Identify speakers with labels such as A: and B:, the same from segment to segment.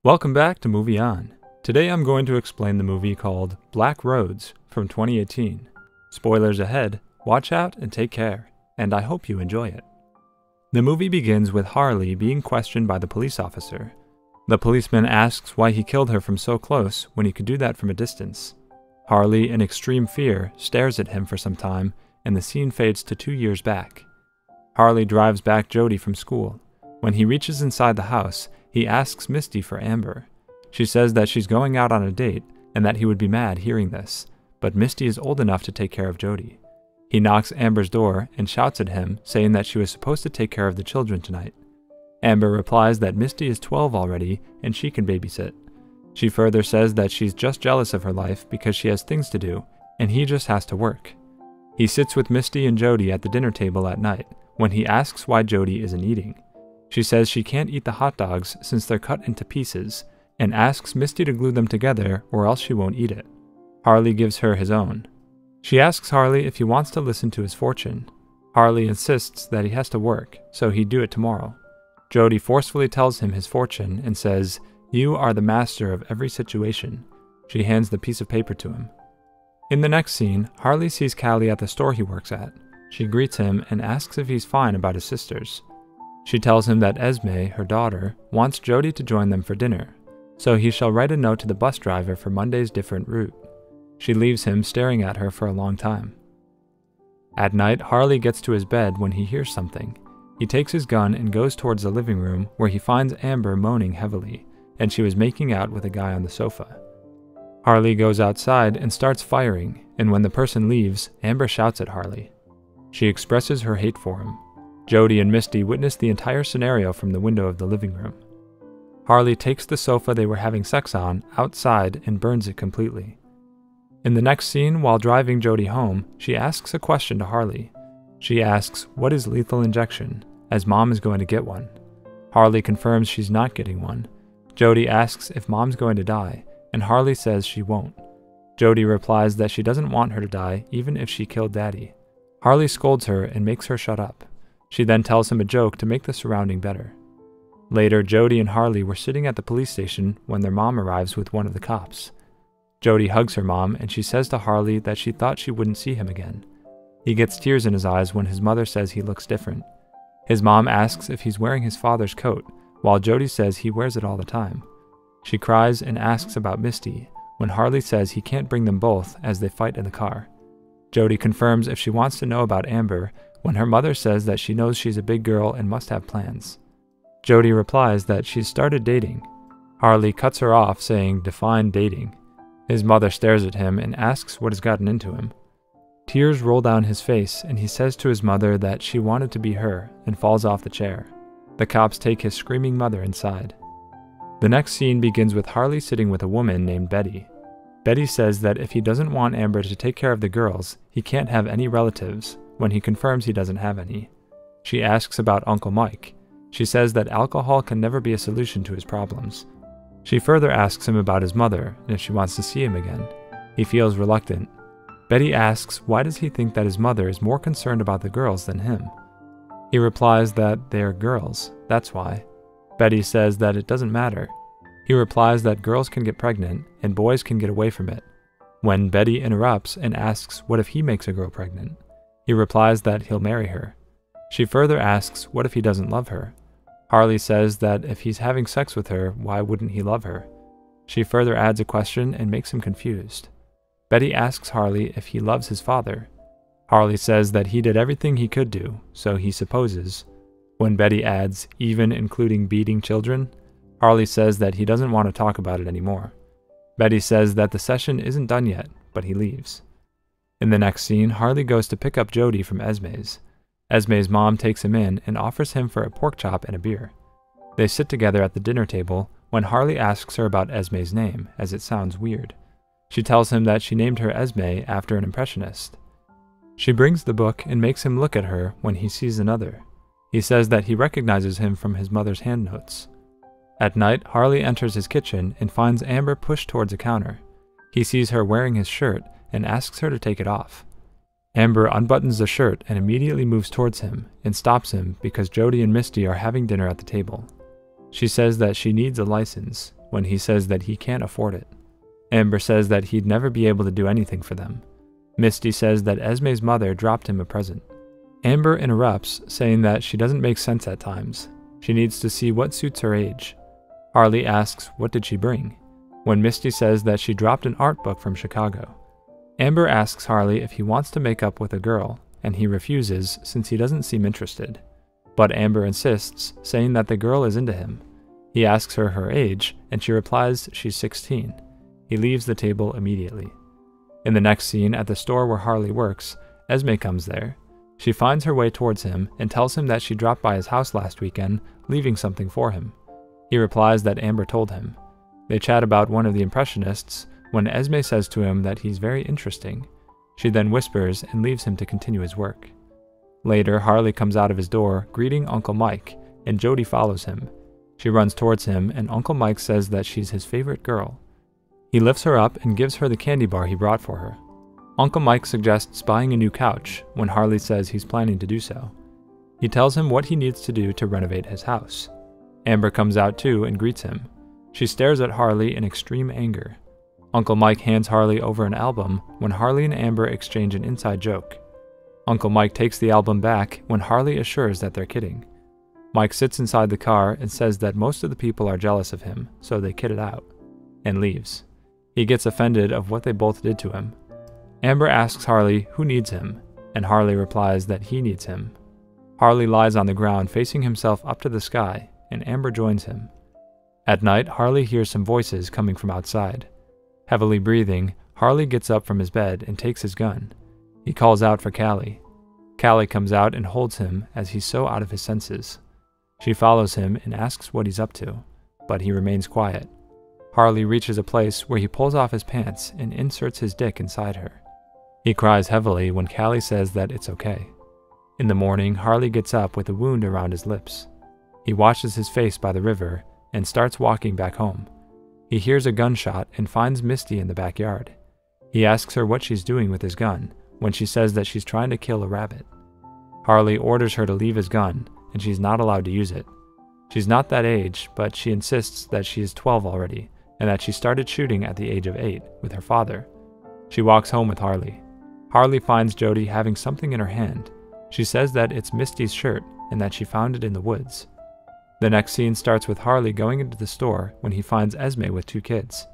A: Welcome back to Movie On. Today I'm going to explain the movie called Black Roads from 2018. Spoilers ahead, watch out and take care, and I hope you enjoy it. The movie begins with Harley being questioned by the police officer. The policeman asks why he killed her from so close when he could do that from a distance. Harley, in extreme fear, stares at him for some time, and the scene fades to 2 years back. Harley drives back Jody from school. When he reaches inside the house, he asks Misty for Amber. She says that she's going out on a date and that he would be mad hearing this, but Misty is old enough to take care of Jody. He knocks Amber's door and shouts at him, saying that she was supposed to take care of the children tonight. Amber replies that Misty is 12 already and she can babysit. She further says that she's just jealous of her life because she has things to do and he just has to work. He sits with Misty and Jody at the dinner table at night when he asks why Jody isn't eating. She says she can't eat the hot dogs since they're cut into pieces, and asks Misty to glue them together or else she won't eat it. Harley gives her his own. She asks Harley if he wants to listen to his fortune. Harley insists that he has to work, so he'd do it tomorrow. Jody forcefully tells him his fortune and says, "You are the master of every situation." She hands the piece of paper to him. In the next scene, Harley sees Callie at the store he works at. She greets him and asks if he's fine about his sisters. She tells him that Esme, her daughter, wants Jody to join them for dinner, so he shall write a note to the bus driver for Monday's different route. She leaves him staring at her for a long time. At night, Harley gets to his bed when he hears something. He takes his gun and goes towards the living room where he finds Amber moaning heavily, and she was making out with a guy on the sofa. Harley goes outside and starts firing, and when the person leaves, Amber shouts at Harley. She expresses her hate for him. Jody and Misty witness the entire scenario from the window of the living room. Harley takes the sofa they were having sex on outside and burns it completely. In the next scene, while driving Jody home, she asks a question to Harley. She asks, "What is lethal injection?" as Mom is going to get one. Harley confirms she's not getting one. Jody asks if Mom's going to die, and Harley says she won't. Jody replies that she doesn't want her to die even if she killed Daddy. Harley scolds her and makes her shut up. She then tells him a joke to make the surrounding better. Later, Jody and Harley were sitting at the police station when their mom arrives with one of the cops. Jody hugs her mom and she says to Harley that she thought she wouldn't see him again. He gets tears in his eyes when his mother says he looks different. His mom asks if he's wearing his father's coat, while Jody says he wears it all the time. She cries and asks about Misty, when Harley says he can't bring them both as they fight in the car. Jody confirms if she wants to know about Amber, when her mother says that she knows she's a big girl and must have plans. Jody replies that she's started dating. Harley cuts her off, saying, "Define dating." His mother stares at him and asks what has gotten into him. Tears roll down his face, and he says to his mother that she wanted to be her, and falls off the chair. The cops take his screaming mother inside. The next scene begins with Harley sitting with a woman named Betty. Betty says that if he doesn't want Amber to take care of the girls, he can't have any relatives, when he confirms he doesn't have any. She asks about Uncle Mike. She says that alcohol can never be a solution to his problems. She further asks him about his mother and if she wants to see him again. He feels reluctant. Betty asks why does he think that his mother is more concerned about the girls than him. He replies that they're girls, that's why. Betty says that it doesn't matter. He replies that girls can get pregnant and boys can get away from it. When Betty interrupts and asks what if he makes a girl pregnant, he replies that he'll marry her. She further asks what if he doesn't love her. Harley says that if he's having sex with her, why wouldn't he love her? She further adds a question and makes him confused. Betty asks Harley if he loves his father. Harley says that he did everything he could do, so he supposes. When Betty adds, even including beating children, Harley says that he doesn't want to talk about it anymore. Betty says that the session isn't done yet, but he leaves. In the next scene, Harley goes to pick up Jody from Esme's. Esme's mom takes him in and offers him for a pork chop and a beer. They sit together at the dinner table when Harley asks her about Esme's name, as it sounds weird. She tells him that she named her Esme after an impressionist. She brings the book and makes him look at her when he sees another. He says that he recognizes him from his mother's hand notes. At night, Harley enters his kitchen and finds Amber pushed towards a counter. He sees her wearing his shirt and asks her to take it off. Amber unbuttons the shirt and immediately moves towards him and stops him because Jody and Misty are having dinner at the table. She says that she needs a license, when he says that he can't afford it. Amber says that he'd never be able to do anything for them. Misty says that Esme's mother dropped him a present. Amber interrupts, saying that she doesn't make sense at times. She needs to see what suits her age. Harley asks what did she bring, when Misty says that she dropped an art book from Chicago. Amber asks Harley if he wants to make up with a girl, and he refuses since he doesn't seem interested. But Amber insists, saying that the girl is into him. He asks her her age, and she replies she's 16. He leaves the table immediately. In the next scene, at the store where Harley works, Esme comes there. She finds her way towards him and tells him that she dropped by his house last weekend, leaving something for him. He replies that Amber told him. They chat about one of the Impressionists, when Esme says to him that he's very interesting. She then whispers and leaves him to continue his work. Later, Harley comes out of his door, greeting Uncle Mike, and Jody follows him. She runs towards him, and Uncle Mike says that she's his favorite girl. He lifts her up and gives her the candy bar he brought for her. Uncle Mike suggests buying a new couch, when Harley says he's planning to do so. He tells him what he needs to do to renovate his house. Amber comes out too and greets him. She stares at Harley in extreme anger. Uncle Mike hands Harley over an album when Harley and Amber exchange an inside joke. Uncle Mike takes the album back when Harley assures that they're kidding. Mike sits inside the car and says that most of the people are jealous of him, so they kid it out, and leaves. He gets offended of what they both did to him. Amber asks Harley who needs him, and Harley replies that he needs him. Harley lies on the ground facing himself up to the sky, and Amber joins him. At night, Harley hears some voices coming from outside. Heavily breathing, Harley gets up from his bed and takes his gun. He calls out for Callie. Callie comes out and holds him as he's so out of his senses. She follows him and asks what he's up to, but he remains quiet. Harley reaches a place where he pulls off his pants and inserts his dick inside her. He cries heavily when Callie says that it's okay. In the morning, Harley gets up with a wound around his lips. He washes his face by the river and starts walking back home. He hears a gunshot and finds Misty in the backyard. He asks her what she's doing with his gun, when she says that she's trying to kill a rabbit. Harley orders her to leave his gun, and she's not allowed to use it. She's not that age, but she insists that she is 12 already, and that she started shooting at the age of 8 with her father. She walks home with Harley. Harley finds Jody having something in her hand. She says that it's Misty's shirt and that she found it in the woods. The next scene starts with Harley going into the store when he finds Esme with 2 kids.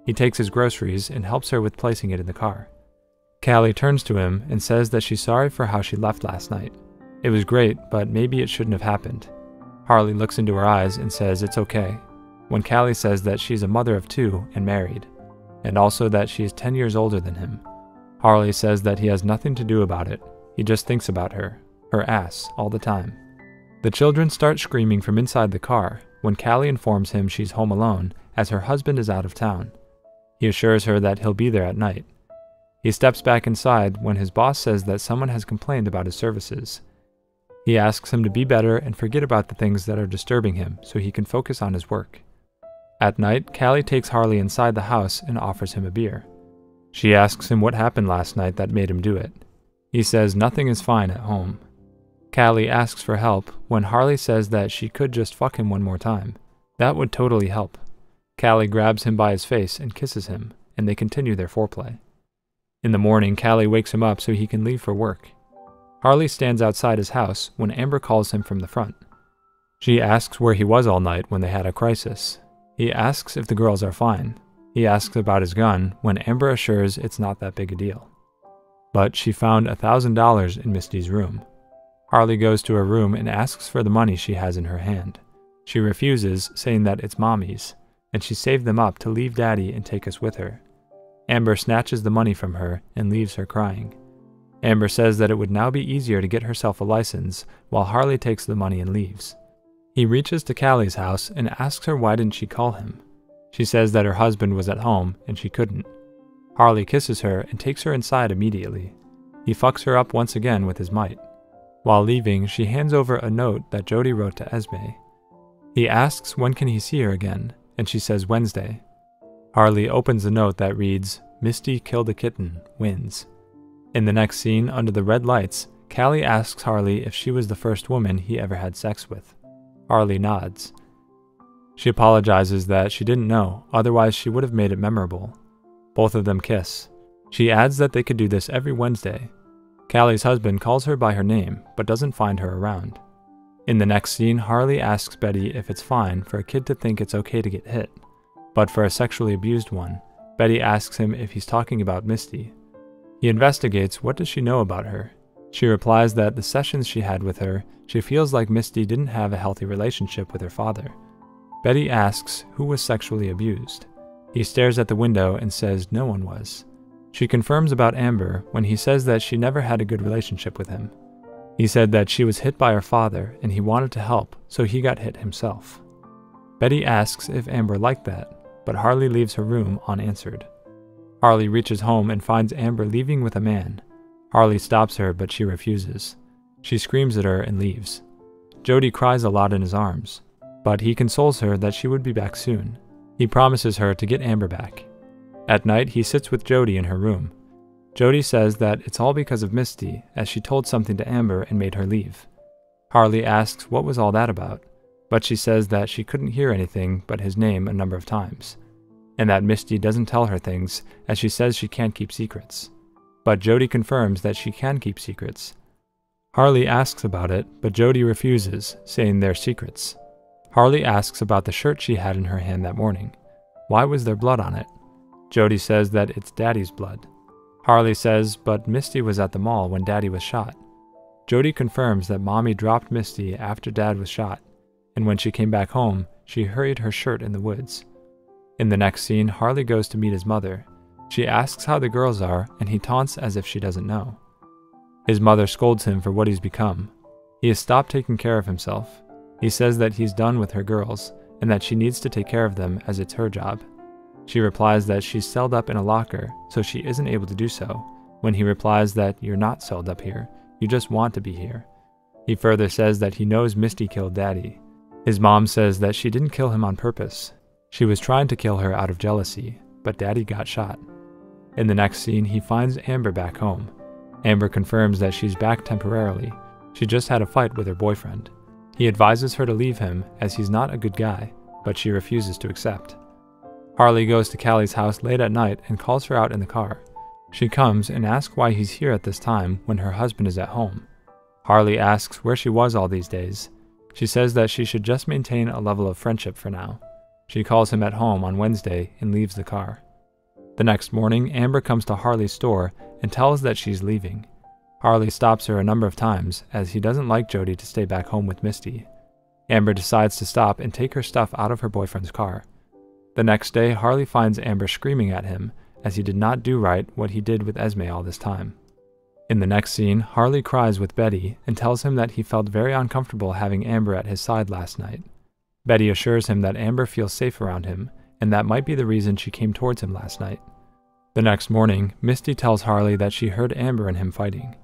A: He takes his groceries and helps her with placing it in the car. Callie turns to him and says that she's sorry for how she left last night. It was great, but maybe it shouldn't have happened. Harley looks into her eyes and says it's okay, when Callie says that she's a mother of 2 and married, and also that she is 10 years older than him. Harley says that he has nothing to do about it. He just thinks about her ass, all the time. The children start screaming from inside the car when Callie informs him she's home alone as her husband is out of town. He assures her that he'll be there at night. He steps back inside when his boss says that someone has complained about his services. He asks him to be better and forget about the things that are disturbing him so he can focus on his work. At night, Callie takes Harley inside the house and offers him a beer. She asks him what happened last night that made him do it. He says nothing is fine at home. Callie asks for help when Harley says that she could just fuck him one more time. That would totally help. Callie grabs him by his face and kisses him, and they continue their foreplay. In the morning, Callie wakes him up so he can leave for work. Harley stands outside his house when Amber calls him from the front. She asks where he was all night when they had a crisis. He asks if the girls are fine. He asks about his gun when Amber assures it's not that big a deal. But she found $1,000 in Misty's room. Harley goes to her room and asks for the money she has in her hand. She refuses, saying that it's Mommy's, and she saved them up to leave Daddy and take us with her. Amber snatches the money from her and leaves her crying. Amber says that it would now be easier to get herself a license, while Harley takes the money and leaves. He reaches to Callie's house and asks her why didn't she call him. She says that her husband was at home and she couldn't. Harley kisses her and takes her inside immediately. He fucks her up once again with his might. While leaving, she hands over a note that Jody wrote to Esme. He asks when can he see her again, and she says Wednesday. Harley opens the note that reads, "Misty killed a kitten, wins." In the next scene, under the red lights, Callie asks Harley if she was the first woman he ever had sex with. Harley nods. She apologizes that she didn't know, otherwise she would have made it memorable. Both of them kiss. She adds that they could do this every Wednesday. Callie's husband calls her by her name, but doesn't find her around. In the next scene, Harley asks Betty if it's fine for a kid to think it's okay to get hit, but for a sexually abused one, Betty asks him if he's talking about Misty. He investigates what does she know about her. She replies that the sessions she had with her, she feels like Misty didn't have a healthy relationship with her father. Betty asks who was sexually abused. He stares at the window and says no one was. She confirms about Amber when he says that she never had a good relationship with him. He said that she was hit by her father and he wanted to help, so he got hit himself. Betty asks if Amber liked that, but Harley leaves her room unanswered. Harley reaches home and finds Amber leaving with a man. Harley stops her, but she refuses. She screams at her and leaves. Jody cries a lot in his arms, but he consoles her that she would be back soon. He promises her to get Amber back. At night, he sits with Jody in her room. Jody says that it's all because of Misty, as she told something to Amber and made her leave. Harley asks what was all that about, but she says that she couldn't hear anything but his name a number of times, and that Misty doesn't tell her things as she says she can't keep secrets. But Jody confirms that she can keep secrets. Harley asks about it, but Jody refuses, saying they're secrets. Harley asks about the shirt she had in her hand that morning. Why was there blood on it? Jody says that it's Daddy's blood. Harley says, but Misty was at the mall when Daddy was shot. Jody confirms that Mommy dropped Misty after Dad was shot, and when she came back home, she hurried her shirt in the woods. In the next scene, Harley goes to meet his mother. She asks how the girls are, and he taunts as if she doesn't know. His mother scolds him for what he's become. He has stopped taking care of himself. He says that he's done with her girls, and that she needs to take care of them as it's her job. She replies that she's celled up in a locker, so she isn't able to do so, when he replies that you're not celled up here, you just want to be here. He further says that he knows Misty killed Daddy. His mom says that she didn't kill him on purpose. She was trying to kill her out of jealousy, but Daddy got shot. In the next scene, he finds Amber back home. Amber confirms that she's back temporarily. She just had a fight with her boyfriend. He advises her to leave him as he's not a good guy, but she refuses to accept. Harley goes to Callie's house late at night and calls her out in the car. She comes and asks why he's here at this time when her husband is at home. Harley asks where she was all these days. She says that she should just maintain a level of friendship for now. She calls him at home on Wednesday and leaves the car. The next morning, Amber comes to Harley's store and tells that she's leaving. Harley stops her a number of times as he doesn't like Jody to stay back home with Misty. Amber decides to stop and take her stuff out of her boyfriend's car. The next day, Harley finds Amber screaming at him as he did not do right what he did with Esme all this time. In the next scene, Harley cries with Betty and tells him that he felt very uncomfortable having Amber at his side last night. Betty assures him that Amber feels safe around him, and that might be the reason she came towards him last night. The next morning, Misty tells Harley that she heard Amber and him fighting.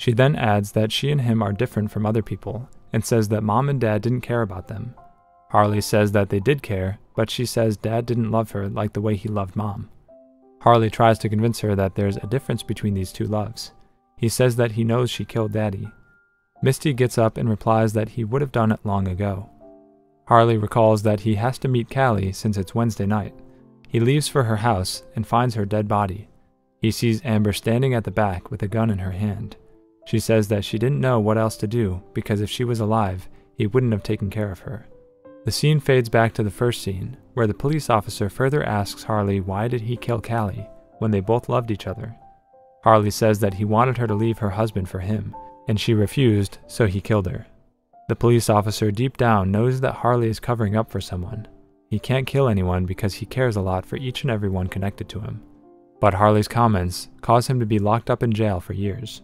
A: She then adds that she and him are different from other people, and says that Mom and Dad didn't care about them. Harley says that they did care, but she says Dad didn't love her like the way he loved Mom. Harley tries to convince her that there's a difference between these two loves. He says that he knows she killed Daddy. Misty gets up and replies that he would have done it long ago. Harley recalls that he has to meet Callie since it's Wednesday night. He leaves for her house and finds her dead body. He sees Amber standing at the back with a gun in her hand. She says that she didn't know what else to do because if she was alive, he wouldn't have taken care of her. The scene fades back to the first scene, where the police officer further asks Harley why did he kill Callie when they both loved each other. Harley says that he wanted her to leave her husband for him, and she refused, so he killed her. The police officer deep down knows that Harley is covering up for someone. He can't kill anyone because he cares a lot for each and every one connected to him. But Harley's comments cause him to be locked up in jail for years.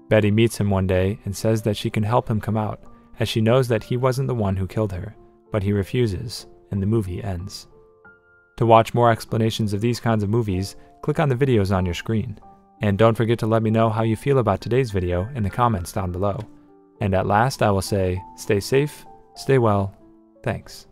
A: Betty meets him one day and says that she can help him come out, as she knows that he wasn't the one who killed her, but he refuses, and the movie ends. To watch more explanations of these kinds of movies, click on the videos on your screen. And don't forget to let me know how you feel about today's video in the comments down below. And at last I will say, stay safe, stay well, thanks.